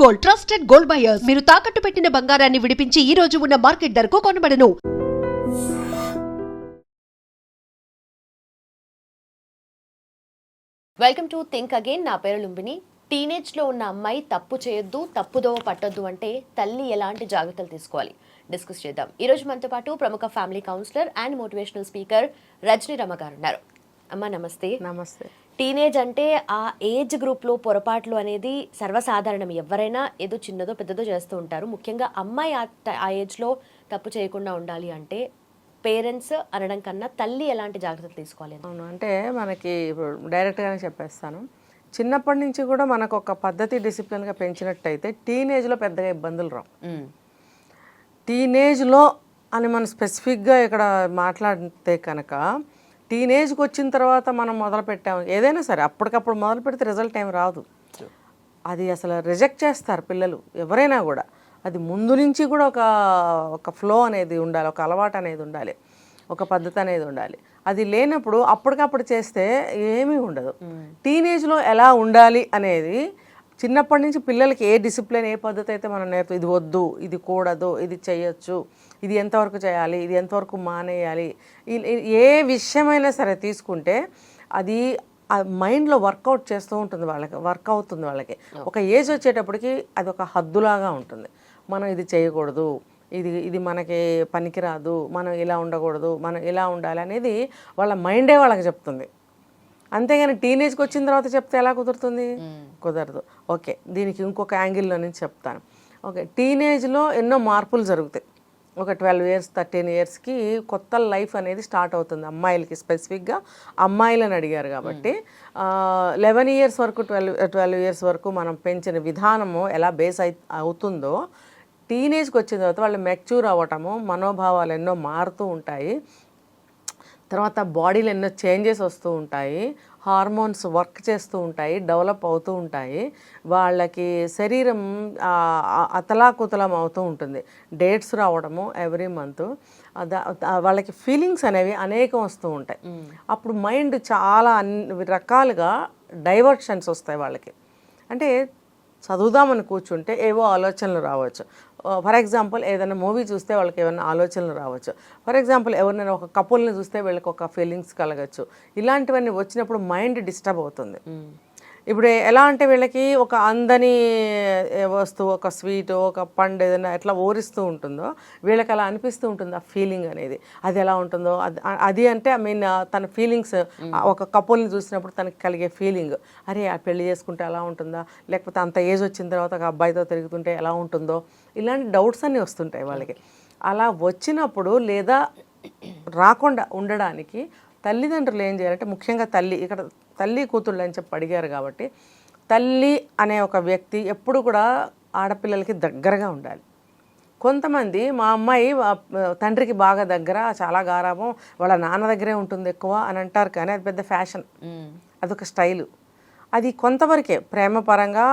Gold, trusted gold buyers. మీరు తాకట్టు పెట్టిన బంగారాన్ని విడిపించి ఈ రోజు ఉన్న మార్కెట్ ధరకు కొనబడను. Welcome to think again. నా పేరు లుంబిని. టీనేజ్లో ఉన్న అమ్మాయి తప్పు చేయొద్దు, తప్పుదోవ పట్టొద్దు అంటే తల్లి ఎలాంటి జాగ్రత్తలు తీసుకోవాలి డిస్కస్ చేద్దాం. ఈ రోజు మనతో పాటు ప్రముఖ family counsellor and motivational speaker Rajani Rama గారు ఉన్నారు. అమ్మ నమస్తే. నమస్తే. టీనేజ్ అంటే ఆ ఏజ్ గ్రూప్లో పొరపాట్లు అనేది సర్వసాధారణం. ఎవరైనా ఏదో చిన్నదో పెద్దదో చేస్తూ ఉంటారు. ముఖ్యంగా అమ్మాయి ఆ ఏజ్లో తప్పు చేయకుండా ఉండాలి అంటే పేరెంట్స్ అనడం కన్నా తల్లి ఎలాంటి జాగ్రత్తలు తీసుకోవాలి? అవును, అంటే మనకి ఇప్పుడు డైరెక్ట్గానే చెప్పేస్తాను. చిన్నప్పటి నుంచి కూడా మనకు ఒక పద్ధతి డిసిప్లిన్గా పెంచినట్టయితే టీనేజ్లో పెద్దగా ఇబ్బందులు రావు. టీనేజ్లో అని మనం స్పెసిఫిక్గా ఇక్కడ మాట్లాడితే కనుక టీనేజ్కి వచ్చిన తర్వాత మనం మొదలు పెట్టాము ఏదైనా సరే, అప్పటికప్పుడు మొదలు పెడితే రిజల్ట్ ఏం రాదు. అది అసలు రిజెక్ట్ చేస్తారు పిల్లలు ఎవరైనా కూడా. అది ముందు నుంచి కూడా ఒక ఫ్లో అనేది ఉండాలి, ఒక అలవాటు అనేది ఉండాలి, ఒక పద్ధతి అనేది ఉండాలి. అది లేనప్పుడు అప్పటికప్పుడు చేస్తే ఏమీ ఉండదు. టీనేజ్లో ఎలా ఉండాలి అనేది చిన్నప్పటి నుంచి పిల్లలకి ఏ డిసిప్లిన్, ఏ పద్ధతి అయితే మనం నేర్పు, ఇది వద్దు, ఇది కూడదు, ఇది చేయొచ్చు, ఇది ఎంతవరకు చేయాలి, ఇది ఎంతవరకు మానేయాలి, ఏ విషయమైనా సరే తీసుకుంటే అది ఆ మైండ్లో వర్కౌట్ చేస్తూ ఉంటుంది, వర్క్ అవుతుంది వాళ్ళకి. ఒక ఏజ్ వచ్చేటప్పటికి అది ఒక హద్దులాగా ఉంటుంది. మనం ఇది చేయకూడదు, ఇది మనకి పనికిరాదు, మనం ఇలా ఉండకూడదు, మనం ఇలా ఉండాలి అనేది వాళ్ళ మైండే వాళ్ళకి చెప్తుంది. అంతేగాని టీనేజ్కి వచ్చిన తర్వాత చెప్తే ఎలా కుదురుతుంది? కుదరదు. ఓకే, దీనికి ఇంకొక యాంగిల్లో నుంచి చెప్తాను. ఓకే, టీనేజ్లో ఎన్నో మార్పులు జరుగుతాయి. ఒక 12 years 13 yearsకి కొత్త లైఫ్ అనేది స్టార్ట్ అవుతుంది అమ్మాయిలకి. స్పెసిఫిక్గా అమ్మాయిలని అడిగారు కాబట్టి 11 years వరకు 12 years వరకు మనం పెంచిన విధానము ఎలా బేస్ అవుతుందో టీనేజ్కి వచ్చిన తర్వాత వాళ్ళు మెచ్యూర్ అవ్వటము, మనోభావాలు ఎన్నో మారుతూ ఉంటాయి. తర్వాత బాడీలో ఎన్నో చేంజెస్ వస్తూ ఉంటాయి, హార్మోన్స్ వర్క్ చేస్తూ ఉంటాయి, డెవలప్ అవుతూ ఉంటాయి. వాళ్ళకి శరీరం అతలాకుతలం అవుతూ ఉంటుంది. డేట్స్ రావడము ఎవ్రీ మంత్, వాళ్ళకి ఫీలింగ్స్ అనేవి అనేకం వస్తూ ఉంటాయి. అప్పుడు మైండ్ చాలా రకాలుగా డైవర్షన్స్ వస్తాయి వాళ్ళకి. అంటే చదువుదామని కూర్చుంటే ఏవో ఆలోచనలు రావచ్చు. ఫర్ ఎగ్జాంపుల్ ఏదైనా మూవీ చూస్తే వాళ్ళకి ఏమైనా ఆలోచనలు రావచ్చు. ఫర్ ఎగ్జాంపుల్ ఎవరినైనా ఒక కపుల్ని చూస్తే వీళ్ళకి ఒక ఫీలింగ్స్ కలగచ్చు. ఇలాంటివన్నీ వచ్చినప్పుడు మైండ్ డిస్టర్బ్ అవుతుంది. ఇప్పుడు ఎలా అంటే వీళ్ళకి ఒక అందని వస్తువు, ఒక స్వీట్, ఒక పండు ఏదైనా ఎట్లా ఓరిస్తూ ఉంటుందో వీళ్ళకి అలా అనిపిస్తూ ఉంటుంది. ఆ ఫీలింగ్ అనేది అది ఎలా ఉంటుందో అది అంటే తన ఫీలింగ్స్, ఒక కపుల్ని చూసినప్పుడు తనకి కలిగే ఫీలింగ్, అరే ఆ పెళ్లి చేసుకుంటే ఎలా ఉంటుందా, లేకపోతే అంత ఏజ్ వచ్చిన తర్వాత ఒక అబ్బాయితో తిరుగుతుంటే ఎలా ఉంటుందో, ఇలాంటి డౌట్స్ అన్నీ వస్తుంటాయి వాళ్ళకి. అలా వచ్చినప్పుడు లేదా రాకుండా ఉండడానికి తల్లిదండ్రులు ఏం చేయాలంటే, ముఖ్యంగా తల్లి, ఇక్కడ తల్లి కూతుళ్ళు అని చెప్పి అడిగారు కాబట్టి తల్లి అనే ఒక వ్యక్తి ఎప్పుడు కూడా ఆడపిల్లలకి దగ్గరగా ఉండాలి. కొంతమంది మా అమ్మాయి తండ్రికి బాగా దగ్గర, చాలా గారాబం, వాళ్ళ నాన్న దగ్గరే ఉంటుంది ఎక్కువ అని అంటారు. కానీ అది పెద్ద ఫ్యాషన్, అదొక స్టైలు. అది కొంతవరకే ప్రేమ పరంగా,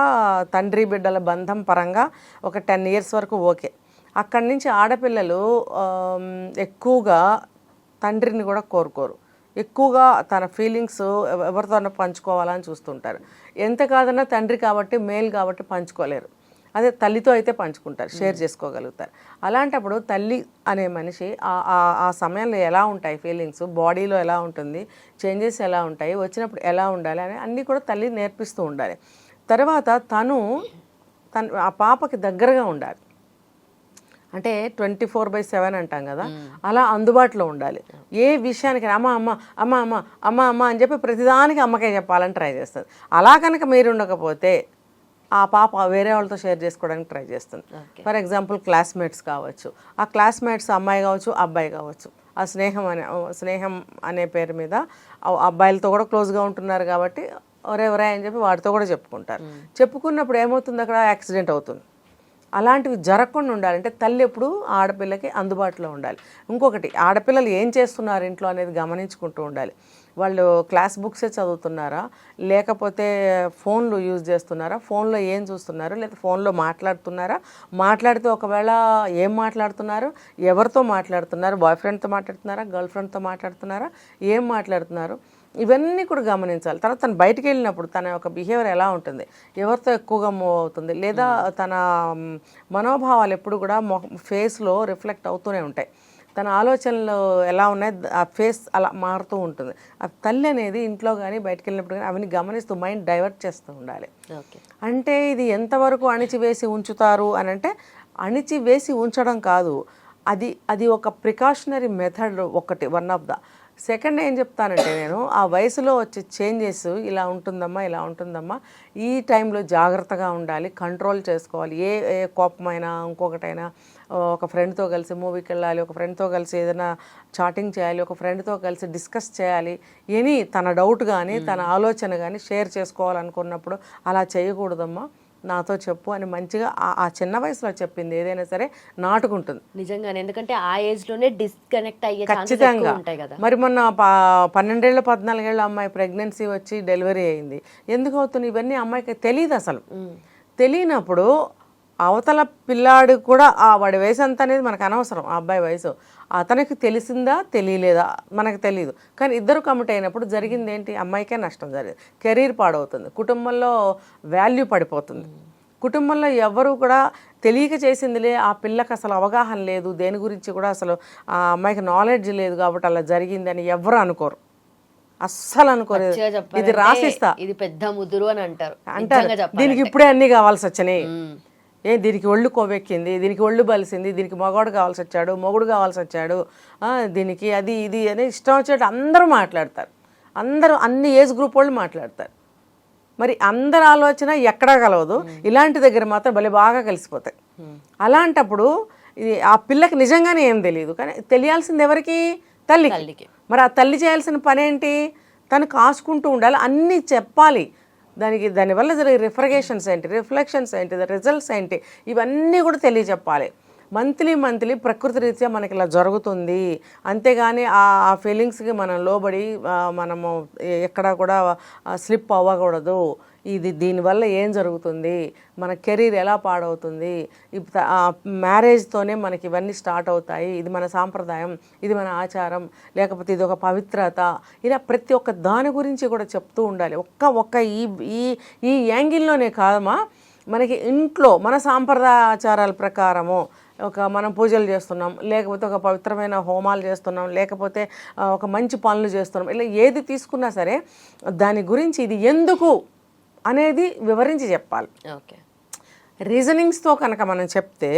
తండ్రి బిడ్డల బంధం పరంగా ఒక 10 years వరకు ఓకే. అక్కడి నుంచి ఆడపిల్లలు ఎక్కువగా తండ్రిని కూడా కోరుకోరు. ఎక్కువగా తన ఫీలింగ్స్ ఎవరితోనో పంచుకోవాలని చూస్తుంటారు. ఎంత కాదన్నా తండ్రి కాబట్టి, మేల్ కాబట్టి పంచుకోలేరు. అదే తల్లితో అయితే పంచుకుంటారు, షేర్ చేసుకోగలుగుతారు. అలాంటప్పుడు తల్లి అనే మనిషి ఆ సమయంలో ఎలా ఉంటాయి ఫీలింగ్స్, బాడీలో ఎలా ఉంటుంది, చేంజెస్ ఎలా ఉంటాయి, వచ్చినప్పుడు ఎలా ఉండాలి అని అన్నీ కూడా తల్లి నేర్పిస్తూ ఉండాలి. తర్వాత ఆ పాపకి దగ్గరగా ఉండాలి. అంటే 24/7 అంటాం కదా, అలా అందుబాటులో ఉండాలి. ఏ విషయానికి అమ్మ అమ్మ అమ్మ అమ్మ అమ్మ అమ్మ అని చెప్పి ప్రతిదానికి అమ్మకే చెప్పాలని ట్రై చేస్తుంది. అలా కనుక మీరు ఉండకపోతే ఆ పాప వేరే వాళ్ళతో షేర్ చేసుకోవడానికి ట్రై చేస్తుంది. ఫర్ ఎగ్జాంపుల్ క్లాస్మేట్స్ కావచ్చు, ఆ క్లాస్మేట్స్ అమ్మాయి కావచ్చు, అబ్బాయి కావచ్చు, ఆ స్నేహం అనే పేరు మీద అబ్బాయిలతో కూడా క్లోజ్గా ఉంటున్నారు కాబట్టి ఒరే అని చెప్పి వాడితో కూడా చెప్పుకుంటారు. చెప్పుకున్నప్పుడు ఏమవుతుంది, అక్కడ యాక్సిడెంట్ అవుతుంది. అలాంటివి జరగకుండా ఉండాలంటే తల్లి ఎప్పుడు ఆడపిల్లకి అందుబాటులో ఉండాలి. ఇంకొకటి, ఆడపిల్లలు ఏం చేస్తున్నారు ఇంట్లో అనేది గమనించుకుంటూ ఉండాలి. వాళ్ళు క్లాస్ బుక్సే చదువుతున్నారా, లేకపోతే ఫోన్లు యూజ్ చేస్తున్నారా, ఫోన్లో ఏం చూస్తున్నారు, లేదా ఫోన్లో మాట్లాడుతున్నారా, మాట్లాడితే ఒకవేళ ఏం మాట్లాడుతున్నారు, ఎవరితో మాట్లాడుతున్నారు, బాయ్ ఫ్రెండ్తో మాట్లాడుతున్నారా, గర్ల్ ఫ్రెండ్తో మాట్లాడుతున్నారా, ఏం మాట్లాడుతున్నారు, ఇవన్నీ కూడా గమనించాలి. తర్వాత తను బయటికి వెళ్ళినప్పుడు తన యొక్క బిహేవియర్ ఎలా ఉంటుంది, ఎవరితో ఎక్కువగా మూవ్ అవుతుంది, లేదా తన మనోభావాలు ఎప్పుడు కూడా ఫేస్లో రిఫ్లెక్ట్ అవుతూనే ఉంటాయి. తన ఆలోచనలు ఎలా ఉన్నాయి, ఆ ఫేస్ అలా మారుతూ ఉంటుంది. ఆ తల్లి అనేది ఇంట్లో కానీ బయటకు వెళ్ళినప్పుడు కానీ అవన్నీ గమనిస్తూ మైండ్ డైవర్ట్ చేస్తూ ఉండాలి. ఓకే. అంటే ఇది ఎంతవరకు అణిచివేసి ఉంచుతారు అని అంటే, అణిచివేసి ఉంచడం కాదు, అది ఒక ప్రికాషనరీ మెథడ్ ఒకటి, వన్ ఆఫ్ ద. సెకండ్ ఏం చెప్తానంటే, నేను ఆ వయసులో వచ్చే చేంజెస్ ఇలా ఉంటుందమ్మా, ఈ టైంలో జాగ్రత్తగా ఉండాలి, కంట్రోల్ చేసుకోవాలి. ఏ కోపమైనా ఇంకొకటైనా, ఒక ఫ్రెండ్తో కలిసి మూవీకి వెళ్ళాలి, ఒక ఫ్రెండ్తో కలిసి ఏదైనా చాటింగ్ చేయాలి, ఒక ఫ్రెండ్తో కలిసి డిస్కస్ చేయాలి, తన డౌట్ కానీ తన ఆలోచన కానీ షేర్ చేసుకోవాలనుకున్నప్పుడు అలా చేయకూడదమ్మా, నాతో చెప్పు అని మంచిగా ఆ చిన్న వయసులో చెప్పింది ఏదైనా సరే నాటుకుంటుంది నిజంగానే. ఎందుకంటే ఆ ఏజ్ లోనే డిస్కనెక్ట్ అయ్యే ఖచ్చితంగా. ఉంటాయి కదా. మరి మొన్న 12 ఏళ్ళ 14 ఏళ్ళ అమ్మాయి ప్రెగ్నెన్సీ వచ్చి డెలివరీ అయింది. ఎందుకు అవుతుంది ఇవన్నీ అమ్మాయికి తెలియదు. అసలు తెలియనప్పుడు అవతల పిల్లాడు కూడా వాడి వయసు అంత అనేది మనకు అనవసరం. ఆ అబ్బాయి వయసు అతనికి తెలిసిందా తెలియలేదా మనకు తెలియదు. కానీ ఇద్దరు కమిట్ అయినప్పుడు జరిగింది ఏంటి, అమ్మాయికే నష్టం జరిగింది, కెరీర్ పాడవుతుంది, కుటుంబంలో వాల్యూ పడిపోతుంది. కుటుంబంలో ఎవరు కూడా తెలియక చేసిందిలే, ఆ పిల్లకి అసలు అవగాహన లేదు, దేని గురించి కూడా అసలు ఆ అమ్మాయికి నాలెడ్జ్ లేదు కాబట్టి అలా జరిగిందని ఎవరు అనుకోరు, అస్సలు అనుకోరు. ఇది రాసిస్తా, ఇది పెద్ద ముదురు అని అంటారు. దీనికి ఇప్పుడే అన్నీ కావాల్సి వచ్చినాయి, దీనికి ఒళ్ళు కొవ్వెక్కింది, దీనికి ఒళ్ళు బలిసింది, దీనికి మగవాడు కావాల్సి వచ్చాడు, మొగుడు కావాల్సి వచ్చాడు, దీనికి అది ఇది అని ఇష్టం వచ్చేట్టు అందరూ మాట్లాడతారు. అందరూ అన్ని ఏజ్ గ్రూప్ వాళ్ళు మాట్లాడతారు. మరి అందరి ఆలోచన ఎక్కడా కలవదు, ఇలాంటి దగ్గర మాత్రం భలే బాగా కలిసిపోతాయి. అలాంటప్పుడు ఇది ఆ పిల్లకి నిజంగానే ఏం తెలియదు, కానీ తెలియాల్సింది ఎవరికి, తల్లికి. మరి ఆ తల్లి చేయాల్సిన పని ఏంటి, తను కాసుకుంటూ ఉండాలి, అన్నీ చెప్పాలి. దానివల్ల జరిగే రిఫ్రిగేషన్స్ ఏంటి, రిఫ్లెక్షన్స్ ఏంటి, రిజల్ట్స్ ఏంటి, ఇవన్నీ కూడా తెలియచెప్పాలి. మంత్లీ ప్రకృతి రీత్యా మనకి ఇలా జరుగుతుంది, అంతేగాని ఆ ఫీలింగ్స్కి మనం లోబడి మనము ఎక్కడా కూడా స్లిప్ అవ్వకూడదు. దీనివల్ల ఏం జరుగుతుంది, మన కెరీర్ ఎలా పాడవుతుంది, మ్యారేజ్తోనే మనకి ఇవన్నీ స్టార్ట్ అవుతాయి, ఇది మన సాంప్రదాయం, ఇది మన ఆచారం, లేకపోతే ఇది ఒక పవిత్రత, ఇలా ప్రతి ఒక్క దాని గురించి కూడా చెప్తూ ఉండాలి. ఒక్క ఈ యాంగిల్లోనే కాదమ్మా, మనకి ఇంట్లో మన సాంప్రదాయ ఆచారాల ప్రకారము మనం పూజలు చేస్తున్నాం, లేకపోతే ఒక పవిత్రమైన హోమాలు చేస్తున్నాం, లేకపోతే ఒక మంచి పనులు చేస్తున్నాం, ఇలా ఏది తీసుకున్నా సరే దాని గురించి ఇది ఎందుకు అనేది వివరించి చెప్పాలి. ఓకే. రీజనింగ్స్తో కనుక మనం చెప్తే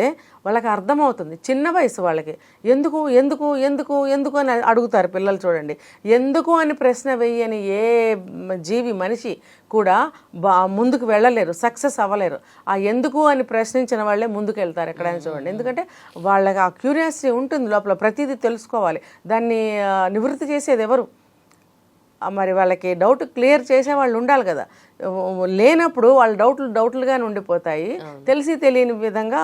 వాళ్ళకి అర్థమవుతుంది. చిన్న వయసు వాళ్ళకి ఎందుకు ఎందుకు ఎందుకు ఎందుకు అని అడుగుతారు పిల్లలు. చూడండి, ఎందుకు అని ప్రశ్న వేయని ఏ జీవి మనిషి కూడా ముందుకు వెళ్ళలేరు, సక్సెస్ అవ్వలేరు. ఆ ఎందుకు అని ప్రశ్నించిన వాళ్ళే ముందుకు వెళ్తారు ఎక్కడైనా చూడండి. ఎందుకంటే వాళ్ళకి ఆ క్యూరియాసిటీ ఉంటుంది లోపల, ప్రతిదీ తెలుసుకోవాలి. దాన్ని నివృత్తి చేసేది ఎవరు, మరి వాళ్ళకి డౌట్ క్లియర్ చేసే వాళ్ళు ఉండాలి కదా. లేనప్పుడు వాళ్ళ డౌట్లుగానే ఉండిపోతాయి, తెలిసి తెలియని విధంగా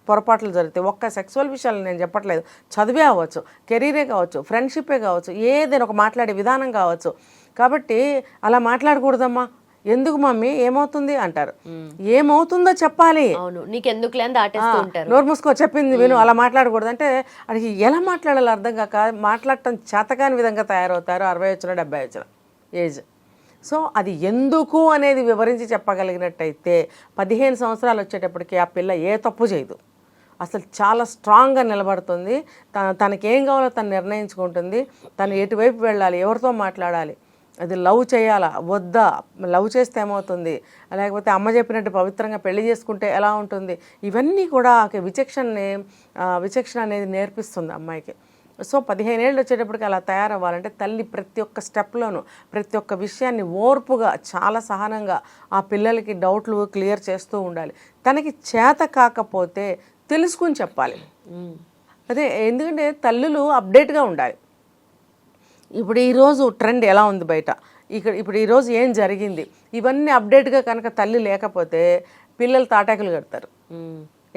పొరపాట్లు జరుగుతాయి. ఒక్క సెక్సువల్ విషయాలు నేను చెప్పట్లేదు, చదివే అవ్వచ్చు, కెరీరే కావచ్చు, ఫ్రెండ్షిప్పే కావచ్చు, ఏదైనా ఒక మాట్లాడే విధానం కావచ్చు. కాబట్టి అలా మాట్లాడకూడదమ్మా, ఎందుకు మమ్మీ ఏమవుతుంది అంటారు, ఏమవుతుందో చెప్పాలి. నోరు మూసుకో చెప్పింది విను, అలా మాట్లాడకూడదు అంటే అది ఎలా మాట్లాడాలో అర్థం కాక మాట్లాడటం చేతకాని విధంగా తయారవుతారు 60 వచ్చిన 70 వచ్చిన ఏజ్. సో అది ఎందుకు అనేది వివరించి చెప్పగలిగినట్టయితే 15 సంవత్సరాలు వచ్చేటప్పటికి ఆ పిల్ల ఏ తప్పు చేయదు, అసలు చాలా స్ట్రాంగ్గా నిలబడుతుంది. తనకేం కావాలో తను నిర్ణయించుకుంటుంది, తను ఎటువైపు వెళ్ళాలి, ఎవరితో మాట్లాడాలి, అది లవ్ చేయాలా వద్దా, లవ్ చేస్తే ఏమవుతుంది, లేకపోతే అమ్మ చెప్పినట్టు పవిత్రంగా పెళ్లి చేసుకుంటే ఎలా ఉంటుంది, ఇవన్నీ కూడా విచక్షణ అనేది నేర్పిస్తుంది అమ్మాయికి. సో 15 ఏళ్ళు వచ్చేటప్పటికి అలా తయారవ్వాలంటే తల్లి ప్రతి ఒక్క స్టెప్లోనూ ప్రతి ఒక్క విషయాన్ని ఓర్పుగా చాలా సహనంగా ఆ పిల్లలకి డౌట్లు క్లియర్ చేస్తూ ఉండాలి. తనకి చేత కాకపోతే తెలుసుకుని చెప్పాలి. అదే, ఎందుకంటే తల్లులు అప్డేట్గా ఉండాలి. ఇప్పుడు ఈరోజు ట్రెండ్ ఎలా ఉంది బయట, ఇప్పుడు ఈరోజు ఏం జరిగింది, ఇవన్నీ అప్డేట్గా కనుక తల్లి లేకపోతే పిల్లలు తాటాకులు కడతారు,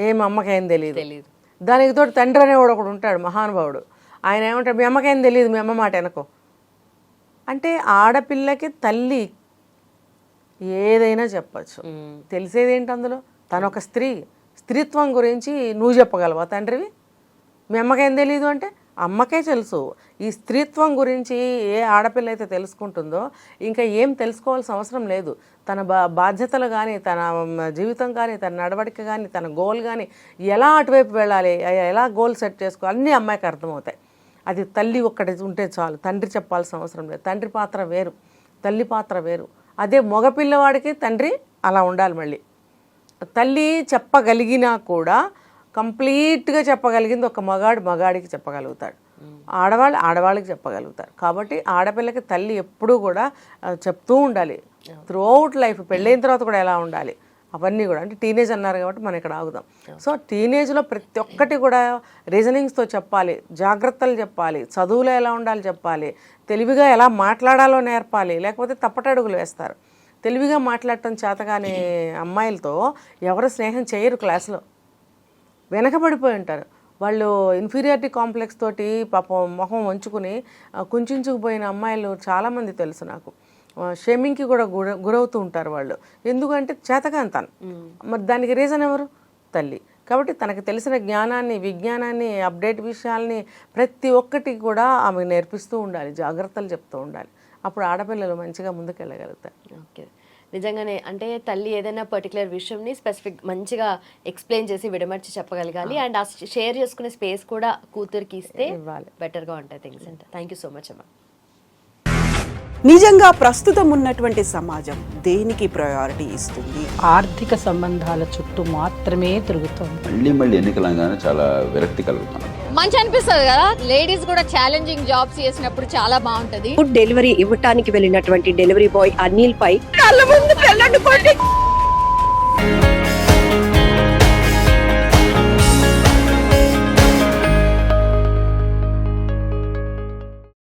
ఏం అమ్మకేం తెలియదు. దానికి తోటి తండ్రి అనేవాడు ఒకడు ఉంటాడు మహానుభావుడు, ఆయన ఏమంటాడు, మీ అమ్మకేం తెలియదు, మీ అమ్మ మాట వెనకో అంటే. ఆడపిల్లకి తల్లి ఏదైనా చెప్పచ్చు, తెలిసేది ఏంటి అందులో, తను ఒక స్త్రీత్వం గురించి నువ్వు చెప్పగలవా తండ్రివి, మీ అమ్మకేం తెలియదు అంటే అమ్మకే తెలుసు. ఈ స్త్రీత్వం గురించి ఏ ఆడపిల్ల అయితే తెలుసుకుంటుందో ఇంకా ఏం తెలుసుకోవాల్సిన అవసరం లేదు. తన బాధ్యతలు కానీ, తన జీవితం కానీ, తన నడవడిక కానీ, తన గోల్ కానీ, ఎలా అటువైపు వెళ్ళాలి, ఎలా గోల్ సెట్ చేసుకోవాలి, అన్నీ అమ్మాయికి అర్థమవుతాయి. అది తల్లి ఒక్కటి ఉంటే చాలు, తండ్రి చెప్పాల్సిన అవసరం లేదు. తండ్రి పాత్ర వేరు, తల్లి పాత్ర వేరు. అదే మగపిల్లవాడికి తండ్రి అలా ఉండాలి. మళ్ళీ తల్లి చెప్పగలిగినా కూడా కంప్లీట్గా చెప్పగలిగింది ఒక మగాడికి చెప్పగలుగుతాడు, ఆడవాళ్ళకి చెప్పగలుగుతారు. కాబట్టి ఆడపిల్లకి తల్లి ఎప్పుడూ కూడా చెప్తూ ఉండాలి త్రూఅవుట్ లైఫ్. పెళ్ళైన తర్వాత కూడా ఎలా ఉండాలి అవన్నీ కూడా. అంటే టీనేజ్ అన్నారు కాబట్టి మనం ఇక్కడ ఆగుదాం. సో టీనేజ్లో ప్రతి ఒక్కటి కూడా రీజనింగ్స్తో చెప్పాలి, జాగ్రత్తలు చెప్పాలి, చదువులో ఎలా ఉండాలి చెప్పాలి, తెలివిగా ఎలా మాట్లాడాలో నేర్పాలి, లేకపోతే తప్పటడుగులు వేస్తారు. తెలివిగా మాట్లాడటం చేతగానే అమ్మాయిలతో ఎవరు స్నేహం చేయరు, క్లాస్లో వెనకబడిపోయి ఉంటారు. వాళ్ళు ఇన్ఫీరియారిటీ కాంప్లెక్స్ తోటి పాపం మొహం వంచుకుని కుంచుకుపోయిన అమ్మాయిలు చాలామంది తెలుసు నాకు. షేమింగ్కి కూడా గురవుతూ ఉంటారు వాళ్ళు. ఎందుకంటే చేతకాంతాను. మరి దానికి రీజన్ ఎవరు? తల్లి. కాబట్టి తనకు తెలిసిన జ్ఞానాన్ని, విజ్ఞానాన్ని, అప్డేట్ విషయాల్ని ప్రతి ఒక్కటి కూడా ఆమె నేర్పిస్తూ ఉండాలి, జాగ్రత్తలు చెప్తూ ఉండాలి. అప్పుడు ఆడపిల్లలు మంచిగా ముందుకెళ్ళగలుగుతారు. ఓకే, నిజంగానే అంటే తల్లి ఏదైనా పర్టికులర్ విషయంని స్పెసిఫిక్ మంచిగా ఎక్స్ప్లెయిన్ చేసి విడమర్చి చెప్పగలగాలి. అండ్ ఆ షేర్ చేసుకునే స్పేస్ కూడా కూతురికి ఇస్తే బెటర్గా ఉంటాయి థింగ్స్. అంటే థ్యాంక్ యూ సో మచ్ అమ్మా. నిజంగా ప్రస్తుతం ఉన్నటువంటి సమాజం దేనికి ప్రయారిటీ ఇస్తుంది? ఆర్థిక సంబంధాల చుట్టూ మాత్రమే తిరుగుతోంది. మళ్ళీ ఎన్నికలంగానే చాలా విరక్తి కలుగుతున్నాం. మంచి అనిపిస్తుంది కదా, లేడీస్ కూడా ఛాలెంజింగ్ జాబ్స్ చేసినప్పుడు చాలా బాగుంటది. ఫుడ్ డెలివరీ ఇవ్వటానికి వెళ్ళినటువంటి డెలివరీ బాయ్ అనిల్ పై కళ్ళ ముందు